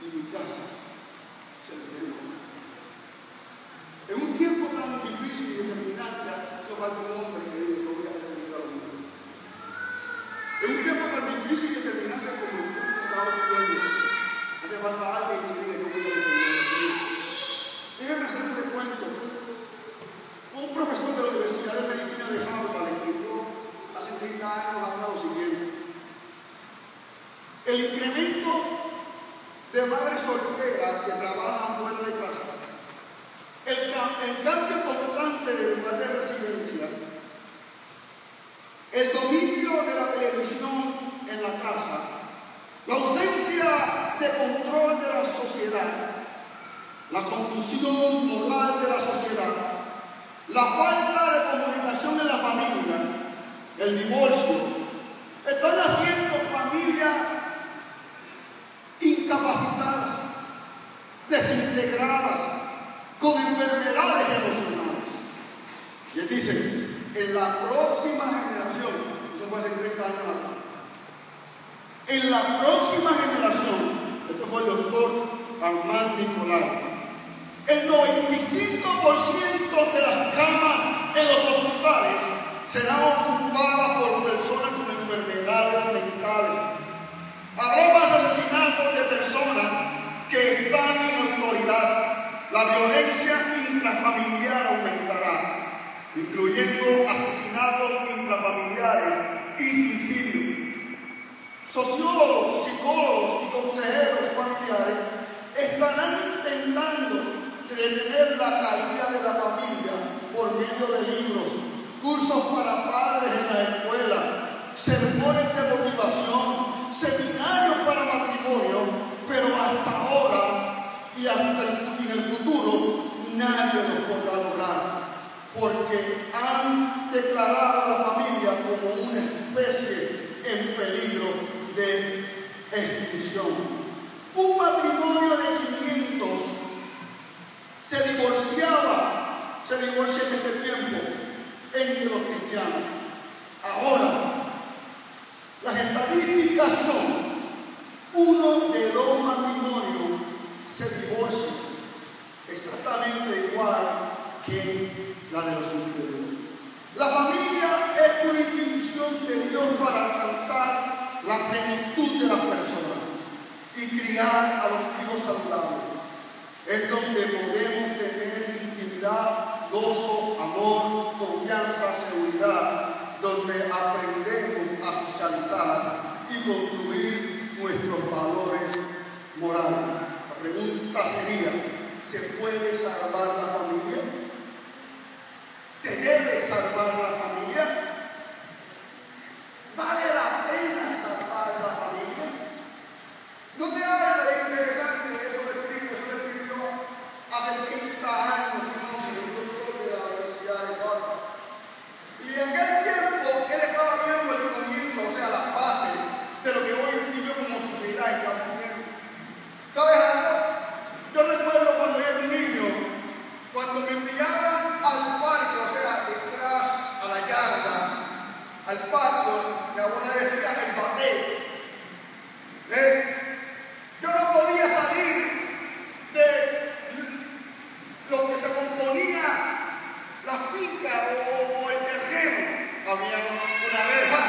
y mi casa servirá a Jehová. En un tiempo tan difícil y determinante, hace falta un hombre que diga: yo voy a defender a los míos. En un tiempo tan difícil y determinante como el tiempo que estamos viviendo, hace falta alguien que diga: yo voy a defender a los míos. Déjenme hacer un recuento. Un profesor de la Universidad de Medicina de Harvard escribió hace 30 años habla lo siguiente: el incremento de madres solteras que trabajan fuera de casa, el cambio constante de lugar de residencia, el dominio de la televisión en la casa, la ausencia de control de la sociedad, la confusión moral de la sociedad, la falta de comunicación en la familia, el divorcio, están haciendo familias incapacitadas, desintegradas, con enfermedades emocionales. Y él dice: en la próxima generación, eso fue hace 30 años atrás, en la próxima generación, esto fue el doctor Armand Nicolai, el 95% de las camas en los hospitales serán ocupadas por personas con enfermedades mentales. Habrá más asesinatos de personas que están en autoridad. La violencia intrafamiliar aumentará, incluyendo asesinatos intrafamiliares y suicidios. Sociólogos, psicólogos y consejeros familiares estarán intentando detener la caída de la familia por medio de libros, cursos para padres en la escuela, sermones de motivación, seminarios para matrimonio, pero hasta ahora y en el futuro nadie los podrá lograr, porque han declarado a la familia como una especie en peligro de extinción. Un matrimonio de 500 se divorcia en este tiempo entre los cristianos. Ahora, las estadísticas son: 1 de 2 matrimonios se divorcian, exactamente igual que la de los individuos. La familia es una institución de Dios para alcanzar la plenitud de las personas y criar a los hijos saludables. Es donde podemos tener intimidad, gozo, amor, confianza, seguridad, donde aprendemos a socializar y construir nuestros valores morales. La pregunta sería: ¿se puede salvar la familia? ¿Se debe salvar la familia? ¿Vale la pena salvar la familia? ¿No te hagas interesante? Eso lo escribió hace 30 años un doctor de la Universidad de Harvard. Y en aquel tiempo él estaba viendo el comienzo, o sea, las bases de lo que hoy y yo como sociedad estamos viendo. ¿Sabes algo? Yo recuerdo cuando yo era un niño, cuando me enviaban al parque, o sea, detrás a la yarda, al parque, mi abuela decía el bateo. Yo no podía salir de lo que se componía la finca o el terreno. Había una reja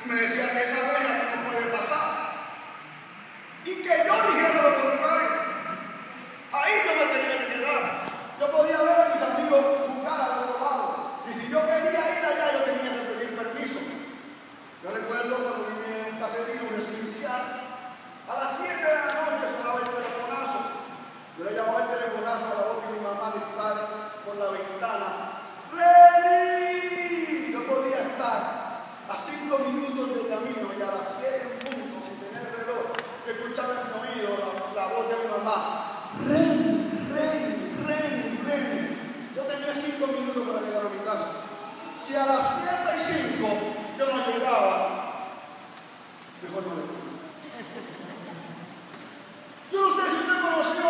y me decían que esa reja no puede pasar. Y que yo dijera lo contrario. Ahí no me tenía que quedar. Yo podía ver a mis amigos jugar al otro lado. Y si yo quería ir allá, yo tenía que pedir permiso. Yo recuerdo cuando vivía en el caserío residencial, a las 7 de la noche sonaba el telefonazo. Yo le llamaba el telefonazo a la voz de mi mamá gritar por la ventana: ¡Reni! Yo podía estar a 5 minutos de camino y a las 7 en punto, sin tener reloj, yo escuchaba en mi oído la voz de mi mamá: ¡Reni! ¡Reni! ¡Reni! ¡Reni! Yo tenía 5 minutos para llegar a mi casa. Si a las 7:05 yo no llegaba, mejor no le cuento. Yo no sé si usted conoció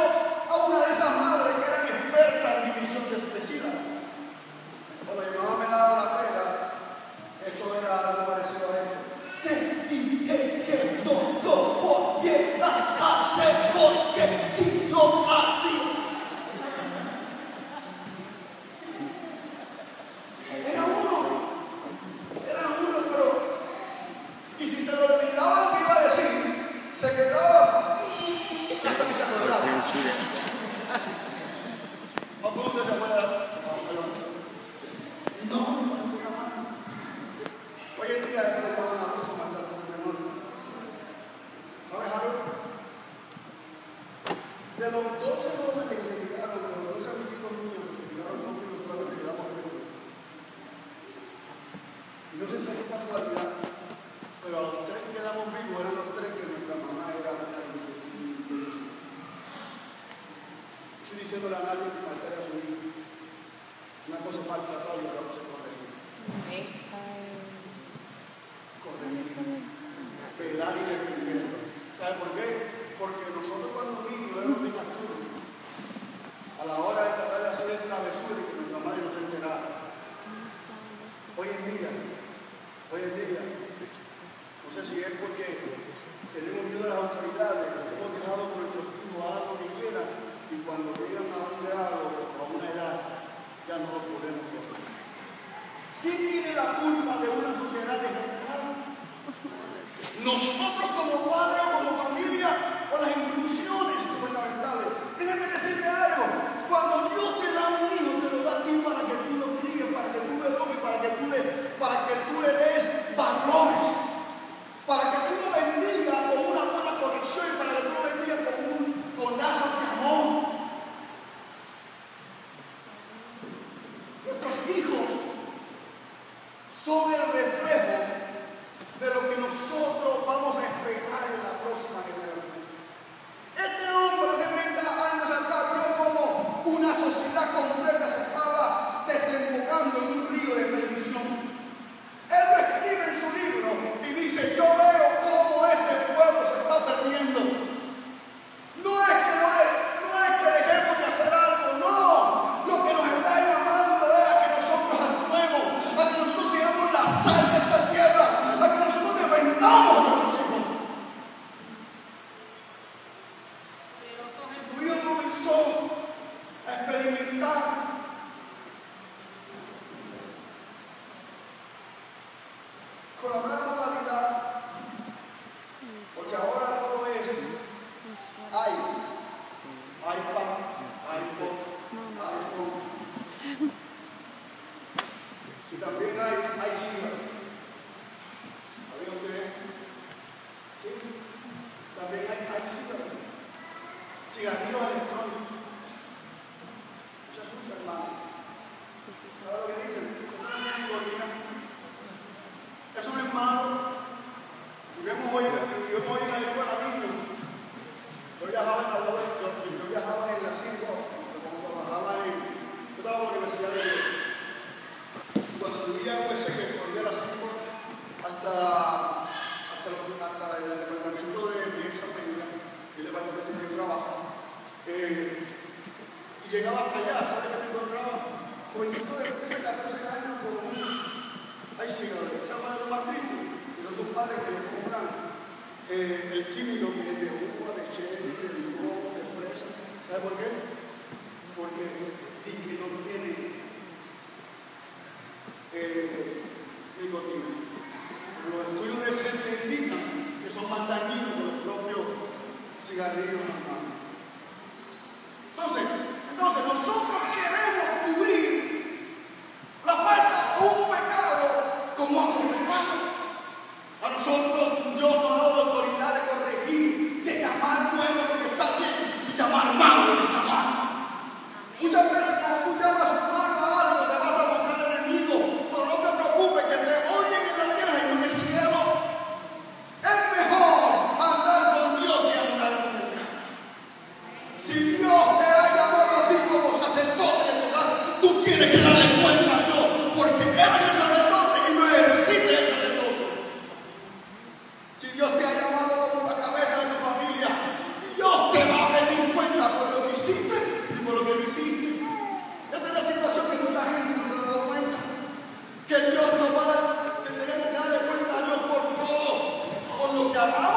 a una de esas madres que eran expertas en división de vecinas. Cuando mi mamá me daba la pela, eso era algo parecido a esto. Te dije que no lo volvieras a hacer. De los 12 jóvenes que se criaron, de los 12 amiguitos míos que se criaron conmigo, solamente quedamos 3. Y no sé si es casualidad, pero a los 3 que quedamos vivos eran los 3 que nuestra mamá era una de ellos. Estoy diciéndole a nadie que maltrate a su hijo. Una cosa es maltratar y otra cosa es corregir. Corregir. Pelar y defender. ¿Sabe por qué? Porque nosotros cuando niños éramos bien astutos. A la hora de tratar de hacer travesuras y que nuestra madre no se enterara. Hoy en día, no sé si es porque tenemos miedo a las autoridades, hemos dejado con nuestros hijos hagan lo que quieran y cuando llegan a un grado o a una edad ya no lo podemos corregir. ¿Quién tiene la culpa de una sociedad degenerada? Nosotros como padres, como familia o las instituciones gubernamentales. Déjenme decirle algo. Cuando Dios te da un hijo, te lo da a ti para que tú lo críes, para que tú lo eduques, para que tú le des valores, para que tú lo bendigas con una buena corrección y para que tú lo bendigas con lazos de amor. Nuestros hijos son el reflejo de lo que nosotros vamos a esperar en la próxima generación. Este hombre hace 30 años atrás vio como una sociedad completa se estaba desembocando en un río de perdición. Él lo escribe en su libro y dice, yo veo cómo este pueblo se está perdiendo. No es que dejemos de hacer algo, no. Lo que nos está llamando es a que nosotros actuemos, a que nosotros seamos la sal de esta tierra, a que nosotros defendamos a nuestros hijos. Si tu hijo comenzó a experimentar con la nueva modalidad, porque ahora todo es iPad, iPod, iPhone, y también hay cigarros. ¿Sabían ustedes? Sí, también hay cigarros. Cigarrillos electrónicos. Eso es un hermano. ¿Sabes lo que dicen? Eso no es nicotina. Eso no es malo. Y vemos hoy en la escuela niños. Yo viajaba en la City Bus, cuando trabajaba yo estaba en la Universidad de York. Cuando vivía en USA, cogía la City Bus hasta el departamento de emergencia médica, el departamento donde yo trabajo. Y llegaba hasta allá, ¿sabes qué me encontraba? Jovencitos de 13, 14 años con ay, sí, ¿sabes lo más triste? Y son sus padres que le compran el químico que es de uva, de cherry, de limón, de fresa. ¿Sabe por qué? Porque dice que no tiene nicotina. Los estudios recientes indican que son más dañinos que los propios cigarrillos normales. Entonces nosotros queremos cubrir la falta o un pecado con otro pecado. A nosotros Dios nos ha dado la autoridad de corregir, de llamar bueno lo que está bien y llamar malo lo que está mal. Muchas veces cuando tú llamas malo a algo te vas a buscar enemigos, pero no te preocupes que te oyen en la tierra y no en el cielo. Es mejor andar con Dios que andar con el diablo. Si Dios te ha llamado a ti como sacerdote de tu hogar, tú tienes que darle cuenta a Dios, porque eres el sacerdote y no ejercites el sacerdocio. Si Dios te ha llamado como la cabeza de tu familia, Dios te va a pedir cuenta por lo que hiciste y por lo que no hiciste. Esa es la situación que mucha gente no se ha dado cuenta. Que Dios nos va a dar, que tenemos que darle cuenta a Dios por todo, por lo que amamos